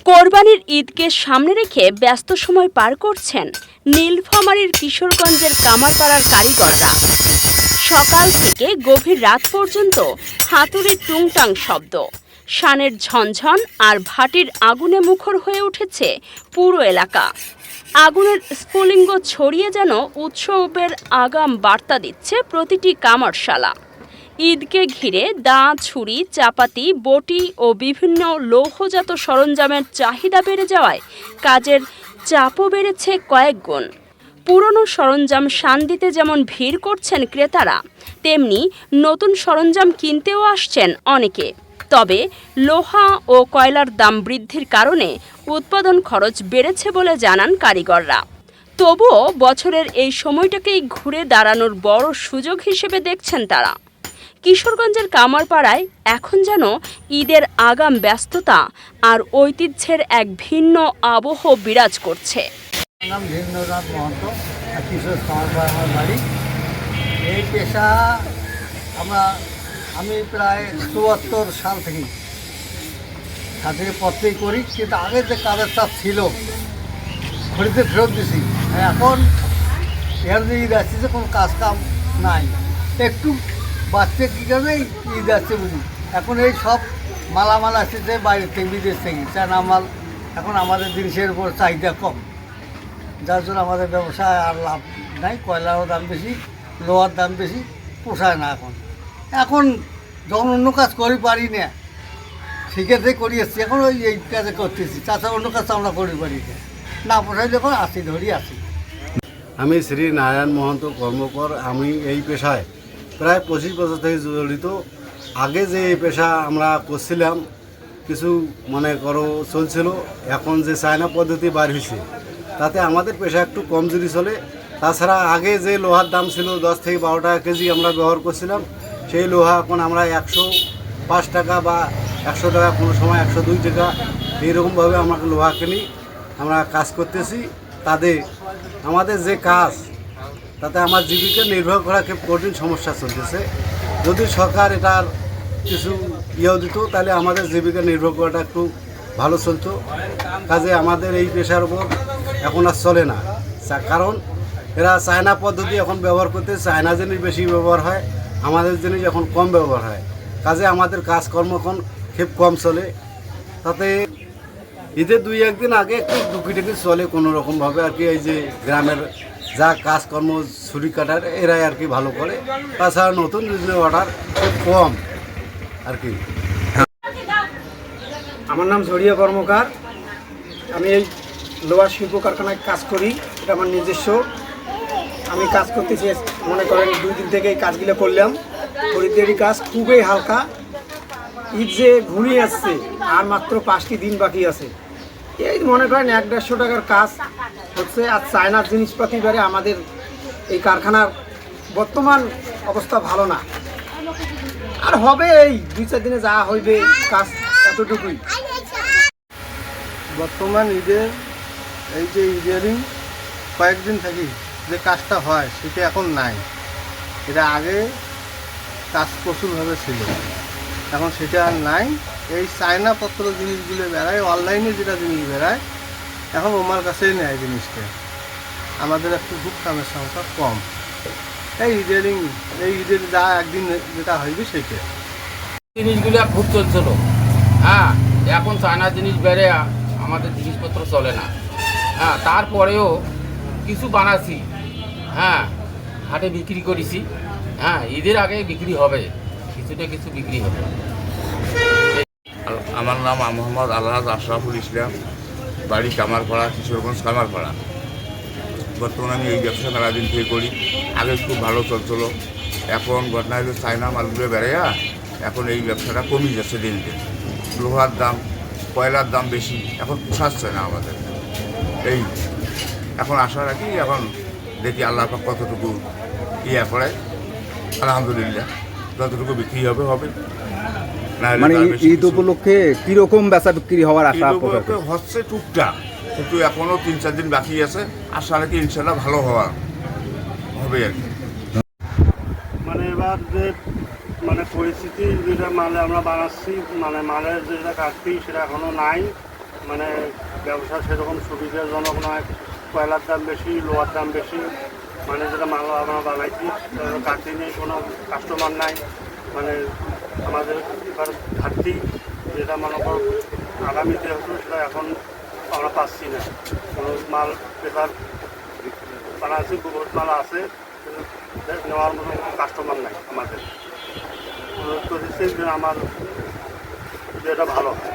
কোরবানির ঈদকে সামনে রেখে ব্যস্ত সময় পার করছেন নীলফামারীর কিশোরগঞ্জের কামারপাড়ার কারিগররা। সকাল থেকে গভীর রাত পর্যন্ত হাতুড়ির টুংটাং শব্দ, শানের ঝনঝন আর ভাটির আগুনে মুখর হয়ে উঠেছে পুরো এলাকা। আগুনের স্ফুলিঙ্গ ছড়িয়ে যেন উৎসবের আগাম বার্তা দিচ্ছে প্রতিটি কামারশালা। ঈদকে ঘিরে দা, ছুরি, চাপাতি, বটি ও বিভিন্ন লৌহজাত সরঞ্জামের চাহিদা বেড়ে যাওয়ায় কাজের চাপও বেড়েছে কয়েক গুণ। পুরনো সরঞ্জাম শান দিতে যেমন ভিড় করছেন ক্রেতারা, তেমনি নতুন সরঞ্জাম কিনতেও আসছেন অনেকে। তবে লোহা ও কয়লার দাম বৃদ্ধির কারণে উৎপাদন খরচ বেড়েছে বলে জানান কারিগররা। তবুও বছরের এই সময়টাকেই ঘুরে দাঁড়ানোর বড় সুযোগ হিসেবে দেখছেন তারা। কিশোরগঞ্জের কামারপাড়ায় এখন যেন ঈদের আগাম ব্যস্ততা আর ঐতিহ্যের এক ভিন্ন আবহ বিরাজ করছে। নাম ধীরেন্দ্রনাথ মহন্ত, কিশোর কামারপাড়া আমার বাড়ি। এই পেশা আমি প্রায় ৭৪ সাল থেকেই সাথে পত্রেই করি, কিন্তু আগে যে কাজের চাপ ছিল খড়িতে ফেরত দিছি। এখন এর যে ঈদ আসছে যে কোনো কাজ কাম নাই, একটু বাচ্চা কী কারণে ঈদ আসছে বুঝি। এখন এই সব মালামাল আসছে বাইরে থেকে, বিদেশ থেকে চায়না মাল। এখন আমাদের জিনিসের উপর চাহিদা কম, যার জন্য আমাদের ব্যবসায় আর লাভ নাই। কয়লারও দাম বেশি, লোহার দাম বেশি, পোষায় না। এখন যখন অন্য কাজ করি পারি না, সেক্ষেত্রে করি এসছি। এখন এই কাজে করতেছি, তাছাড়া অন্য কাজ আমরা করি পারি না পোষাই যখন আসি ধরি আসি। আমি শ্রী নারায়ণ মহন্ত কর্মকর। আমি এই পেশায় প্রায় 25 বছর থেকে জড়িত। আগে যে এই পেশা আমরা করছিলাম কিছু মনে করো চলছিল, এখন যে চায়না পদ্ধতি বার হয়েছে তাতে আমাদের পেশা একটু কমজোরি চলে। তাছাড়া আগে যে লোহার দাম ছিল 10 থেকে 12 টাকা কেজি আমরা ব্যবহার করছিলাম, সেই লোহা এখন আমরা 105 টাকা বা 100 টাকা, কোনো সময় 102 টাকা এইরকমভাবে আমরা লোহা কিনি, আমরা কাজ করতেছি। তাতে আমাদের যে কাজ, তাতে আমার জীবিকা নির্ভর করা খুব কঠিন সমস্যা চলতেছে। যদি সরকার এটার কিছু দিত তাহলে আমাদের জীবিকা নির্ভর করাটা একটু ভালো চলতো। কাজে আমাদের এই পেশার উপর এখন আর চলে না, কারণ এরা চায়না পদ্ধতি এখন ব্যবহার করতে, চায়না জিনিস বেশি ব্যবহার হয়, আমাদের জিনিস এখন কম ব্যবহার হয়। কাজে আমাদের কাজকর্ম এখন খুব কম চলে। তাতে ঈদের 2-1 দিন আগে একটু টুকিটাকি চলে কোনো রকমভাবে আর কি। এই যে গ্রামের যা কাজকর্ম ছুরি কাটার এরাই আর কি ভালো করে, তাছাড়া নতুন বিজনেস অর্ডার খুব কম আর কি। আমার নাম ঝরিয়া কর্মকার। আমি এই লোহার শিল্প কারখানায় কাজ করি, এটা আমার নিজস্ব। আমি কাজ করতেছি, মনে করেন 2 দিন থেকে এই কাজগুলো করলাম। খরিদ্দারি কাজ খুবই হালকা। ঈদ যে ঘুরিয়ে আসছে, আর মাত্র 5টি দিন বাকি আছে। এই মনে করেন 100-150 টাকার কাজ হচ্ছে। আর চায়নার জিনিসপাতি বেড়ে আমাদের এই কারখানার বর্তমান অবস্থা ভালো না। আর হবে এই 2-4 দিনে যা হইবে কাজ এতটুকুই। বর্তমান ঈদের এই যে ঈদেরই কয়েকদিন থাকি যে কাজটা হয় সেটা এখন নাই। এটা আগে কাজ প্রচুরভাবে ছিল, এখন সেটা আর নাই। এই চায়নাপত্র জিনিসগুলো বেড়ায়, অনলাইনে যেটা জিনিস বেড়ায়, এখন আমার কাছেই নেয় জিনিসটা। আমাদের একটু খুব কামের সংখ্যা কম। এই ঈদের যা একদিন যেটা হইবে সেটা জিনিসগুলো খুব চলছিল। হ্যাঁ, এখন চায়না জিনিস বেড়ে আমাদের জিনিসপত্র চলে না। হ্যাঁ, তারপরেও কিছু বানাচ্ছি, হ্যাঁ, হাটে বিক্রি করেছি। হ্যাঁ, ঈদের আগে বিক্রি হবে, কিছু বিক্রি হবে। আমার নাম মোহাম্মদ আলহাজ আশরাফুল ইসলাম, বাড়ি কামারপাড়া, কিশোরগঞ্জ কামারপাড়া। বর্তমানে আমি এই ব্যবসা মেলা দিন থেকে করি। আগে খুব ভালো চলছিল, এখন ঘটনা হলো চায়না মালগুলো বেড়ে এখন এই ব্যবসাটা কমে যাচ্ছে দিন দিন। লোহার দাম, কয়লার দাম বেশি, এখন পোষাচ্ছে না আমাদের। এই এখন আশা রাখি, এখন দেখি আল্লাহ পাক কতটুকু করে। আলহামদুলিল্লাহ যতটুকু বিক্রি হবে। মানে ঈদ উপলক্ষে কিরকম বেচা বিক্রি হওয়ার আশা হচ্ছে টুকটাক, কিন্তু এখনো 3-4 দিন বাকি আছে। আশা রাখি ইনশাল্লাহ ভালো হবে আর কি। মানে এবার যে পরিস্থিতি যেটা মালে আমরা বানাচ্ছি, মালের যেটা ঘাটতি সেটা এখনো নাই। মানে ব্যবসা সেরকম সুবিধাজনক নয়। কয়লার দাম বেশি, লোহার দাম বেশি, মানে যেটা মাল আমরা বানাইছি কাটতে নেই, কোনো কাস্টমার নাই, মানে আমাদের এবার ঘাটতি যেটা মনে করো আগামীতে হতো সেটা এখন আমরা পাচ্ছি না। কোনো মাল পেপার বানাচ্ছি, বহুত মাল আছে, নেওয়ার মতো কাস্টমার নাই আমাদের। অনুরোধ করেছি যে আমার যেটা ভালো হয়।